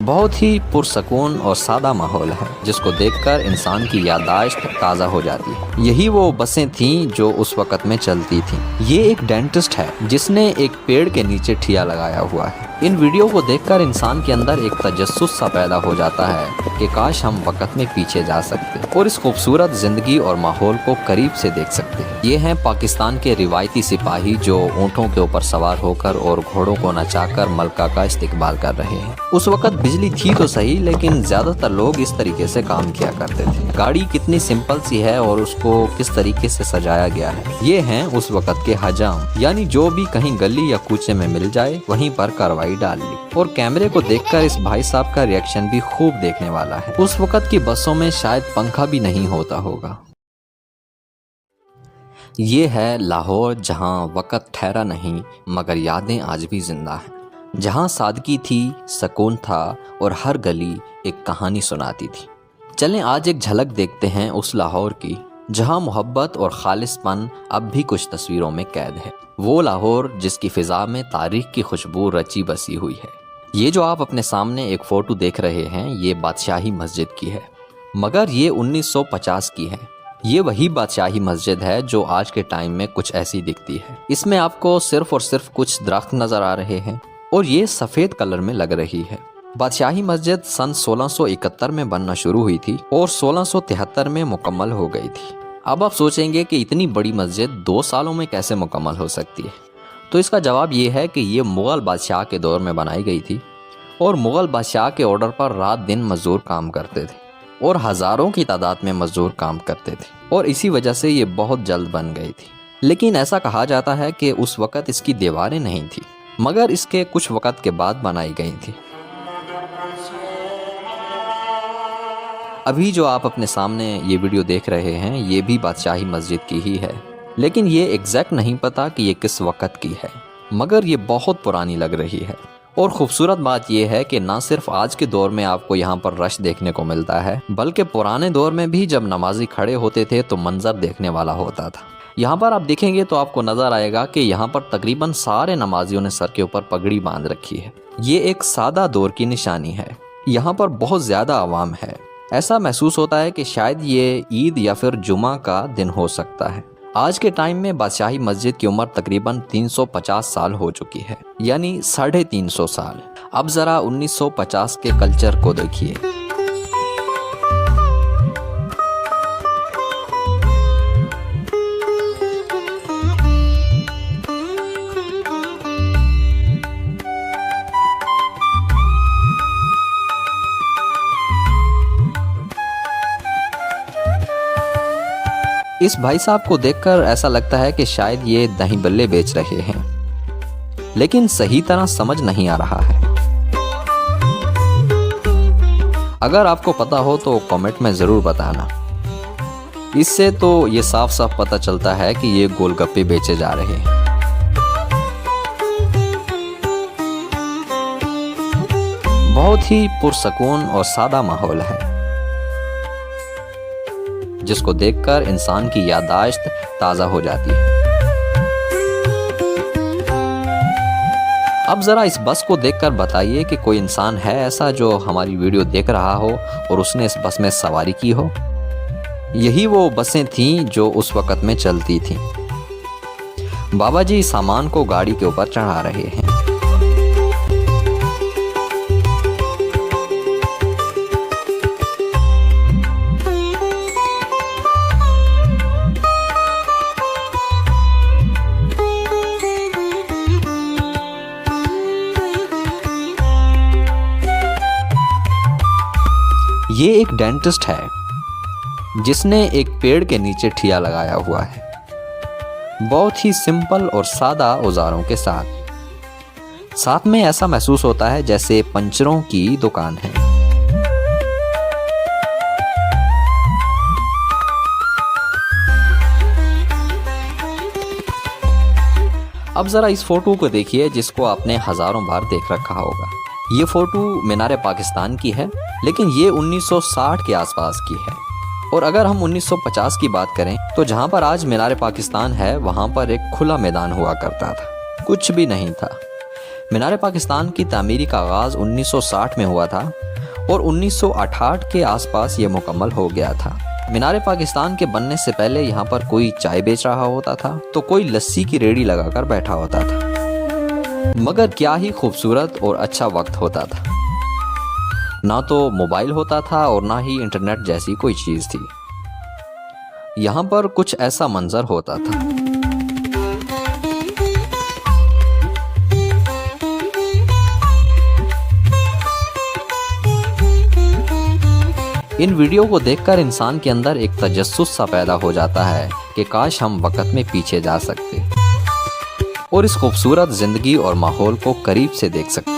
बहुत ही पुरसकून और सादा माहौल है जिसको देखकर इंसान की याददाश्त ताज़ा हो जाती है। यही वो बसें थीं जो उस वक़्त में चलती थीं। ये एक डेंटिस्ट है जिसने एक पेड़ के नीचे ठिया लगाया हुआ है। इन वीडियो को देखकर इंसान के अंदर एक तजस्सुस सा पैदा हो जाता है कि काश हम वक़्त में पीछे जा सकते और इस खूबसूरत ज़िंदगी और माहौल को करीब से देख सकते। ये हैं पाकिस्तान के रिवायती सिपाही जो ऊँटों के ऊपर सवार होकर और घोड़ों को नचाकर मलका का इस्तिकबाल कर रहे हैं। उस वक़्त बिजली थी तो सही, लेकिन ज़्यादातर लोग इस तरीके से काम किया करते थे। गाड़ी कितनी सिंपल सी है और उसको किस तरीके से सजाया गया है। ये हैं उस वक़्त के हजाम, यानी जो भी कहीं गली या कूचे में मिल जाए वहीं पर कार्रवाई डाल ली। और कैमरे को देखकर इस भाई साहब का रिएक्शन भी खूब देखने वाला है। उस वक़्त की बसों में शायद पंखा भी नहीं होता होगा। ये है लाहौर, जहाँ वक़्त ठहरा नहीं मगर यादें आज भी जिंदा हैं, जहाँ सादगी थी, सुकून था और हर गली एक कहानी सुनाती थी। चलें आज एक झलक देखते हैं उस लाहौर की जहाँ मोहब्बत और खालिसपन अब भी कुछ तस्वीरों में कैद है। वो लाहौर जिसकी फ़िज़ा में तारीख़ की खुशबू रची बसी हुई है। ये जो आप अपने सामने एक फ़ोटो देख रहे हैं ये बादशाही मस्जिद की है, मगर ये 1950 की है। ये वही बादशाही मस्जिद है जो आज के टाइम में कुछ ऐसी दिखती है। इसमें आपको सिर्फ और सिर्फ कुछ दरख्त नज़र आ रहे हैं और ये सफ़ेद कलर में लग रही है। बादशाही मस्जिद सन 1671 में बनना शुरू हुई थी और 1673 में मुकम्मल हो गई थी। अब आप सोचेंगे कि इतनी बड़ी मस्जिद 2 सालों में कैसे मुकम्मल हो सकती है, तो इसका जवाब ये है कि ये मुग़ल बादशाह के दौर में बनाई गई थी और मुग़ल बादशाह के ऑर्डर पर रात दिन मज़दूर काम करते थे और हज़ारों की तादाद में मज़दूर काम करते थे और इसी वजह से ये बहुत जल्द बन गई थी। लेकिन ऐसा कहा जाता है कि उस वक़्त इसकी दीवारें नहीं थी, मगर इसके कुछ वक़्त के बाद बनाई गई थी। अभी जो आप अपने सामने ये वीडियो देख रहे हैं ये भी बादशाही मस्जिद की ही है, लेकिन ये एग्जैक्ट नहीं पता कि ये किस वक़्त की है, मगर ये बहुत पुरानी लग रही है। और ख़ूबसूरत बात यह है कि ना सिर्फ आज के दौर में आपको यहाँ पर रश देखने को मिलता है, बल्कि पुराने दौर में भी जब नमाजी खड़े होते थे तो मंजर देखने वाला होता था। यहाँ पर आप देखेंगे तो आपको नज़र आएगा कि यहाँ पर तकरीबन सारे नमाजियों ने सर के ऊपर पगड़ी बांध रखी है। ये एक सादा दौर की निशानी है। यहाँ पर बहुत ज़्यादा आवाम है। ऐसा महसूस होता है कि शायद ये ईद या फिर जुमा का दिन हो सकता है। आज के टाइम में बादशाही मस्जिद की उम्र तकरीबन 350 साल हो चुकी है, यानी 350 साल। अब ज़रा 1950 के कल्चर को देखिए। इस भाई साहब को देखकर ऐसा लगता है कि शायद ये दही बल्ले बेच रहे हैं, लेकिन सही तरह समझ नहीं आ रहा है। अगर आपको पता हो तो कमेंट में ज़रूर बताना। इससे तो ये साफ साफ पता चलता है कि ये गोलगप्पे बेचे जा रहे हैं। बहुत ही पुरसकून और सादा माहौल है जिसको देखकर इंसान की याददाश्त ताज़ा हो जाती है। अब ज़रा इस बस को देखकर बताइए कि कोई इंसान है ऐसा जो हमारी वीडियो देख रहा हो और उसने इस बस में सवारी की हो। यही वो बसें थीं जो उस वक़्त में चलती थीं। बाबा जी सामान को गाड़ी के ऊपर चढ़ा रहे हैं। ये एक डेंटिस्ट है जिसने एक पेड़ के नीचे ठिया लगाया हुआ है, बहुत ही सिंपल और सादा औजारों के साथ में ऐसा महसूस होता है जैसे पंचरों की दुकान है। अब ज़रा इस फोटो को देखिए जिसको आपने हज़ारों बार देख रखा होगा। ये फ़ोटो मीनार पाकिस्तान की है, लेकिन ये 1960 के आसपास की है। और अगर हम 1950 की बात करें तो जहाँ पर आज मीनार पाकिस्तान है वहाँ पर एक खुला मैदान हुआ करता था, कुछ भी नहीं था। मीनार पाकिस्तान की तामीरी का आगाज़ 1960 में हुआ था और 1968 के आसपास ये मुकम्मल हो गया था। मीनार पाकिस्तान के बनने से पहले यहाँ पर कोई चाय बेच रहा होता था तो कोई लस्सी की रेडी लगाकर बैठा होता था। मगर क्या ही खूबसूरत और अच्छा वक्त होता था। ना तो मोबाइल होता था और ना ही इंटरनेट जैसी कोई चीज़ थी। यहाँ पर कुछ ऐसा मंजर होता था। इन वीडियो को देखकर इंसान के अंदर एक तजस्सुस सा पैदा हो जाता है कि काश हम वक्त में पीछे जा सकते और इस खूबसूरत जिंदगी और माहौल को करीब से देख सकते।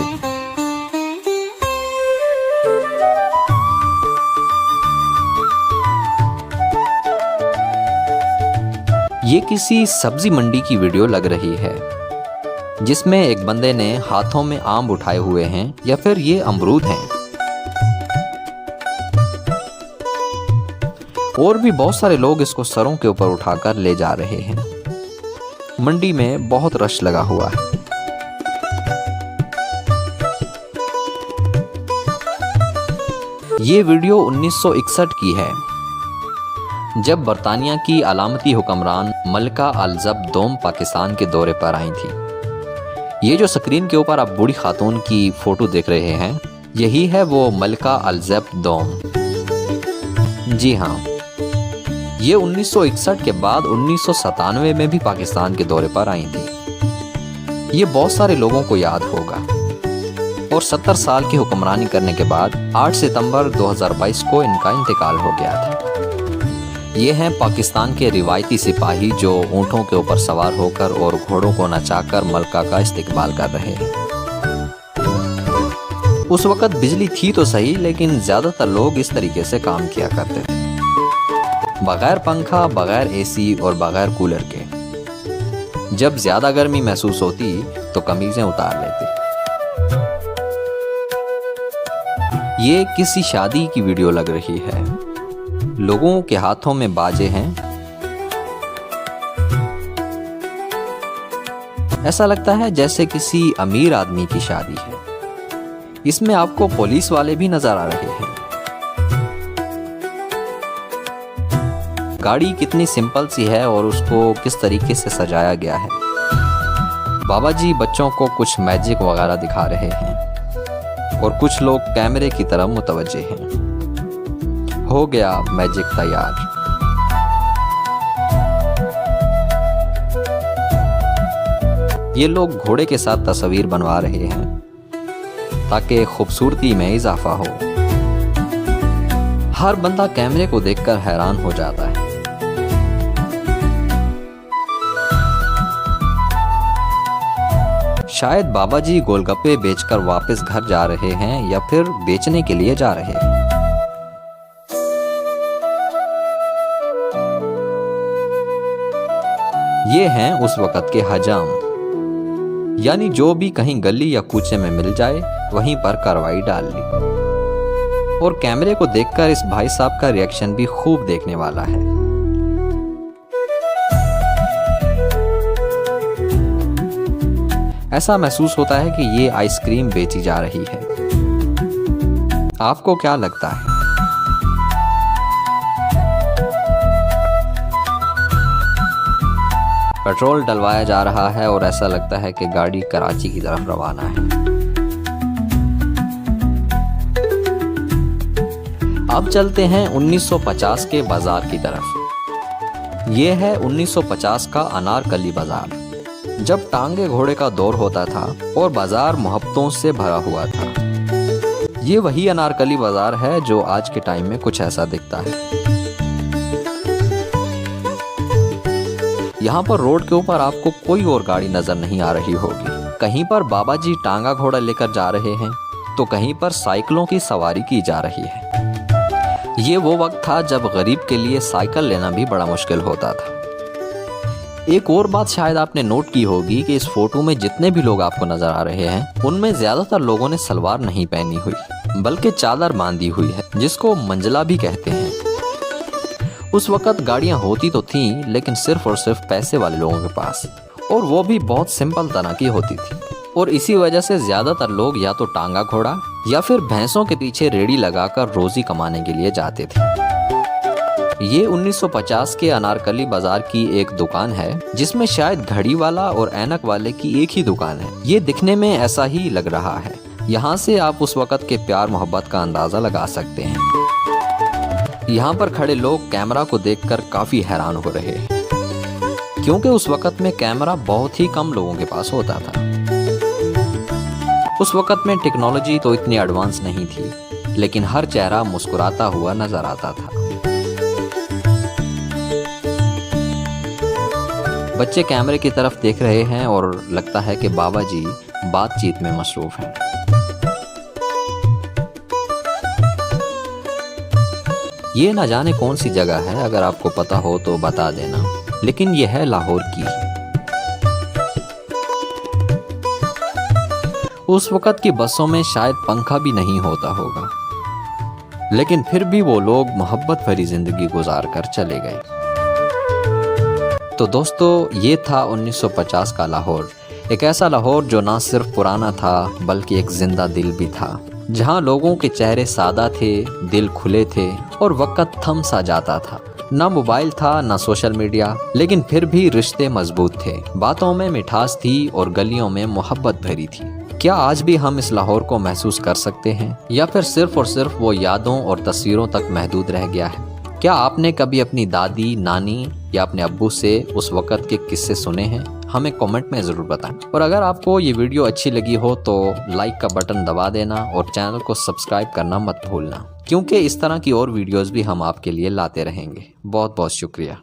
ये किसी सब्जी मंडी की वीडियो लग रही है जिसमें एक बंदे ने हाथों में आम उठाए हुए हैं या फिर ये अमरूद हैं। और भी बहुत सारे लोग इसको सरों के ऊपर उठाकर ले जा रहे हैं। मंडी में बहुत रश लगा हुआ है। ये वीडियो 1961 की है जब बरतानिया की अलामती हुक्मरान मलिका अल-ज़ब दोम पाकिस्तान के दौरे पर आई थी। ये जो स्क्रीन के ऊपर आप बूढ़ी खातून की फोटो देख रहे हैं यही है वो मलिका अल-ज़ब दोम। जी हाँ, ये 1961 के बाद 1997 में भी पाकिस्तान के दौरे पर आई थी। ये बहुत सारे लोगों को याद होगा। और 70 साल की हुक्मरानी करने के बाद 8 सितंबर 2022 को इनका इंतकाल हो गया था। ये हैं पाकिस्तान के रिवायती सिपाही जो ऊँटों के ऊपर सवार होकर और घोड़ों को नचाकर मलका का इस्तेकबाल कर रहे हैं। उस वक़्त बिजली थी तो सही, लेकिन ज़्यादातर लोग इस तरीके से काम किया करते थे, बगैर पंखा, बगैर एसी और बगैर कूलर के। जब ज़्यादा गर्मी महसूस होती तो कमीज़ें उतार लेते। ये किसी शादी की वीडियो लग रही है। लोगों के हाथों में बाजे हैं। ऐसा लगता है जैसे किसी अमीर आदमी की शादी है। इसमें आपको पुलिस वाले भी नजर आ रहे हैं। गाड़ी कितनी सिंपल सी है और उसको किस तरीके से सजाया गया है। बाबा जी बच्चों को कुछ मैजिक वगैरह दिखा रहे हैं और कुछ लोग कैमरे की तरफ मुतवज्जे हैं। हो गया मैजिक तैयार। ये लोग घोड़े के साथ तस्वीर बनवा रहे हैं ताकि खूबसूरती में इजाफा हो। हर बंदा कैमरे को देखकर हैरान हो जाता है। शायद बाबा जी गोलगप्पे बेचकर वापस घर जा रहे हैं या फिर बेचने के लिए जा रहे हैं। ये हैं उस वक़्त के हजाम, यानी जो भी कहीं गली या कूचे में मिल जाए वहीं पर कार्रवाई डाल ली। और कैमरे को देखकर इस भाई साहब का रिएक्शन भी खूब देखने वाला है। ऐसा महसूस होता है कि ये आइसक्रीम बेची जा रही है। आपको क्या लगता है? पेट्रोल डलवाया जा रहा है और ऐसा लगता है कि गाड़ी कराची की तरफ रवाना है। अब चलते हैं 1950 के बाजार की तरफ। ये है 1950 का अनारकली बाजार, जब टांगे घोड़े का दौर होता था और बाजार मोहब्बतों से भरा हुआ था। ये वही अनारकली बाजार है जो आज के टाइम में कुछ ऐसा दिखता है। यहाँ पर रोड के ऊपर आपको कोई और गाड़ी नजर नहीं आ रही होगी। कहीं पर बाबा जी टांगा घोड़ा लेकर जा रहे हैं तो कहीं पर साइकिलों की सवारी की जा रही है। ये वो वक्त था जब गरीब के लिए साइकिल लेना भी बड़ा मुश्किल होता था। एक और बात शायद आपने नोट की होगी कि इस फोटो में जितने भी लोग आपको नजर आ रहे हैं उनमें ज्यादातर लोगों ने सलवार नहीं पहनी हुई बल्कि चादर बांधी हुई है, जिसको मंजला भी कहते हैं। उस वक्त गाड़ियां होती तो थीं, लेकिन सिर्फ और सिर्फ पैसे वाले लोगों के पास, और वो भी बहुत सिंपल तरह की होती थी। और इसी वजह से ज्यादातर लोग या तो टांगा घोड़ा या फिर भैंसों के पीछे रेडी लगाकर रोजी कमाने के लिए जाते थे। ये 1950 के अनारकली बाजार की एक दुकान है जिसमें शायद घड़ी वाला और ऐनक वाले की एक ही दुकान है। ये दिखने में ऐसा ही लग रहा है। यहाँ से आप उस वक़्त के प्यार मोहब्बत का अंदाजा लगा सकते हैं। यहाँ पर खड़े लोग कैमरा को देखकर काफी हैरान हो रहे हैं, क्योंकि उस वक़्त में कैमरा बहुत ही कम लोगों के पास होता था। उस वक़्त में टेक्नोलॉजी तो इतनी एडवांस नहीं थी, लेकिन हर चेहरा मुस्कुराता हुआ नजर आता था। बच्चे कैमरे की तरफ देख रहे हैं और लगता है कि बाबा जी बातचीत में मसरूफ हैं। ये ना जाने कौन सी जगह है, अगर आपको पता हो तो बता देना, लेकिन यह है लाहौर की। उस वक़्त की बसों में शायद पंखा भी नहीं होता होगा, लेकिन फिर भी वो लोग मोहब्बत भरी जिंदगी गुजार कर चले गए। तो दोस्तों, ये था 1950 का लाहौर। एक ऐसा लाहौर जो ना सिर्फ पुराना था बल्कि एक जिंदा दिल भी था, जहाँ लोगों के चेहरे सादा थे, दिल खुले थे और वक़्त थम सा जाता था। ना मोबाइल था ना सोशल मीडिया, लेकिन फिर भी रिश्ते मजबूत थे। बातों में मिठास थी और गलियों में मोहब्बत भरी थी। क्या आज भी हम इस लाहौर को महसूस कर सकते हैं, या फिर सिर्फ और सिर्फ वो यादों और तस्वीरों तक महदूद रह गया है? क्या आपने कभी अपनी दादी, नानी या अपने अब्बू से उस वक़्त के किस्से सुने हैं? हमें कमेंट में ज़रूर बताएं। और अगर आपको ये वीडियो अच्छी लगी हो तो लाइक का बटन दबा देना और चैनल को सब्सक्राइब करना मत भूलना, क्योंकि इस तरह की और वीडियोस भी हम आपके लिए लाते रहेंगे। बहुत बहुत शुक्रिया।